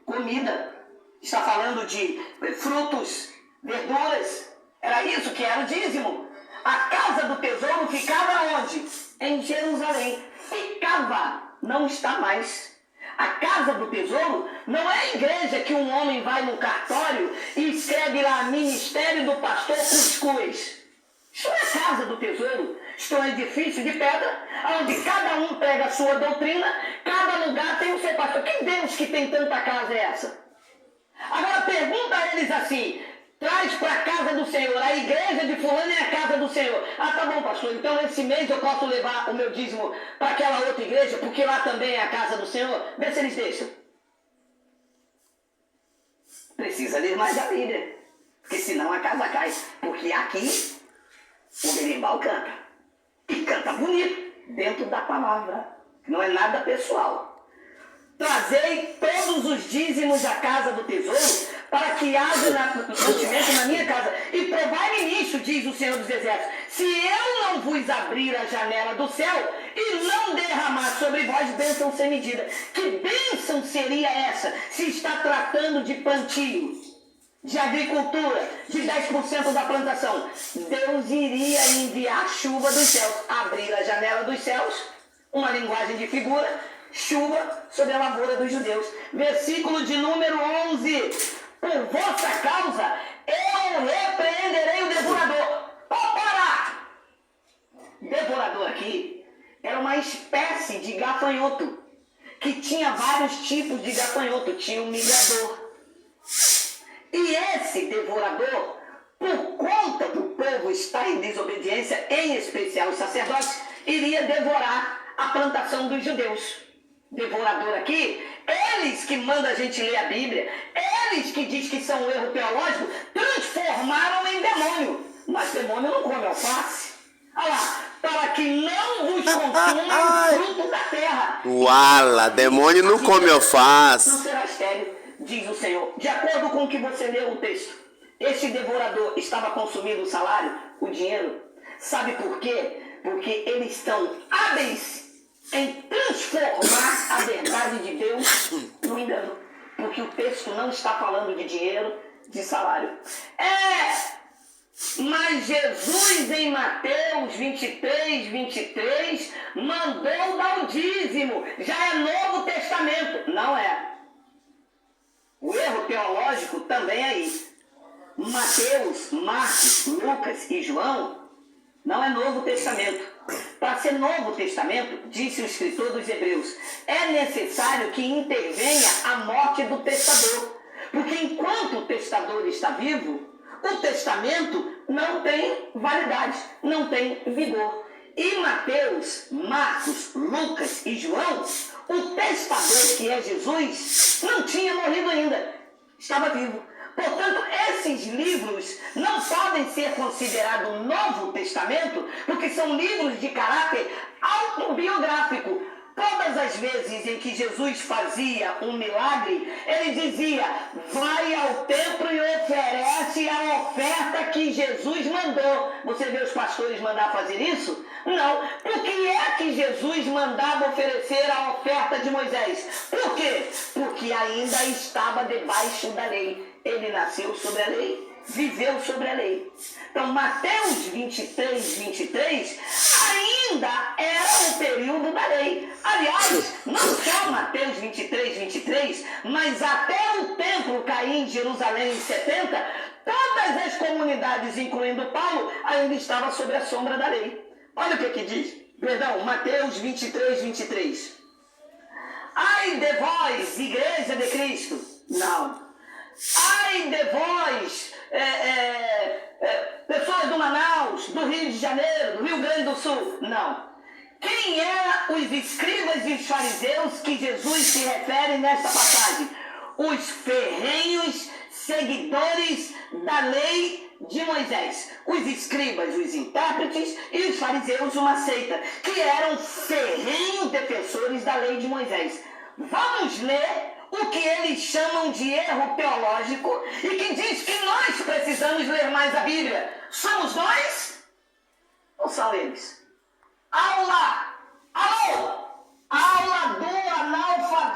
comida. Está falando de frutos, verduras. Era isso que era o dízimo. A casa do tesouro ficava onde? Em Jerusalém. Ficava, não está mais. A casa do tesouro não é a igreja que um homem vai no cartório e escreve lá Ministério do Pastor Cuscuz. Isso não é a casa do tesouro. Isto é um edifício de pedra, onde cada um prega a sua doutrina, cada lugar tem o seu pastor. Que Deus que tem tanta casa é essa? Agora pergunta a eles assim: traz para a casa do Senhor, a igreja de fulano é a casa do Senhor. Ah, tá bom, pastor, então esse mês eu posso levar o meu dízimo para aquela outra igreja, porque lá também é a casa do Senhor? Vê se eles deixam. Precisa ler mais a Bíblia, porque senão a casa cai. Porque aqui o berimbau canta, e canta bonito, dentro da palavra, não é nada pessoal. Trazei todos os dízimos da casa do tesouro, para que haja mantimento na minha casa. E provai-me nisso, diz o Senhor dos Exércitos, se eu não vos abrir a janela do céu e não derramar sobre vós bênção sem medida. Que bênção seria essa, se está tratando de plantio, de agricultura, de 10% da plantação? Deus iria enviar chuva dos céus, abrir a janela dos céus, uma linguagem de figura, chuva sobre a lavoura dos judeus. Versículo de número 11. Por vossa causa eu repreenderei o devorador. Para! Devorador aqui era uma espécie de gafanhoto, que tinha vários tipos de gafanhoto. Tinha o migrador. E esse devorador, por conta do povo estar em desobediência, em especial os sacerdotes, iria devorar a plantação dos judeus. Devorador aqui, eles que mandam a gente ler a Bíblia, eles que diz que são um erro teológico, transformaram em demônio. Mas demônio não come alface. Olha lá, para que não vos consuma o fruto da terra. Uala, demônio não come alface. Não será estéril, diz o Senhor. De acordo com o que você leu o texto, este devorador estava consumindo o salário, o dinheiro. Sabe por quê? Porque eles estão hábeis em transformar a verdade de Deus no engano. Porque o texto não está falando de dinheiro, de salário. Mas Jesus em Mateus 23, mandou dar o dízimo. Já é Novo Testamento. Não é. O erro teológico também é isso. Mateus, Marcos, Lucas e João não é Novo Testamento. Para ser Novo Testamento, disse o escritor dos Hebreus, é necessário que intervenha a morte do testador. Porque enquanto o testador está vivo, o testamento não tem validade, não tem vigor. Em Mateus, Marcos, Lucas e João, o testador, que é Jesus, não tinha morrido ainda, estava vivo. Portanto, esses livros não podem ser considerados Novo Testamento, porque são livros de caráter autobiográfico. Todas as vezes em que Jesus fazia um milagre, ele dizia, vai ao templo e oferece a oferta que Jesus mandou. Você vê os pastores mandar fazer isso? Não. Por que é que Jesus mandava oferecer a oferta de Moisés? Por quê? Porque ainda estava debaixo da lei. Ele nasceu sobre a lei, viveu sobre a lei. Então, Mateus 23, ainda era o período da lei. Aliás, não só Mateus 23, mas até o templo cair em Jerusalém em 70, todas as comunidades, incluindo Paulo, ainda estavam sob a sombra da lei. Olha o que diz. Perdão, Mateus 23. Ai de vós, igreja de Cristo. Não. Ai de vós, pessoas do Manaus, do Rio de Janeiro, do Rio Grande do Sul. Não. Quem eram os escribas e os fariseus que Jesus se refere nesta passagem? Os ferrenhos seguidores da lei de Moisés. Os escribas, os intérpretes, e os fariseus, uma seita, que eram ferrenhos defensores da lei de Moisés. Vamos ler o que eles chamam de erro teológico e que diz que nós precisamos ler mais a Bíblia. Somos nós ou são eles? Aula! Alô! Aula do analfabeto!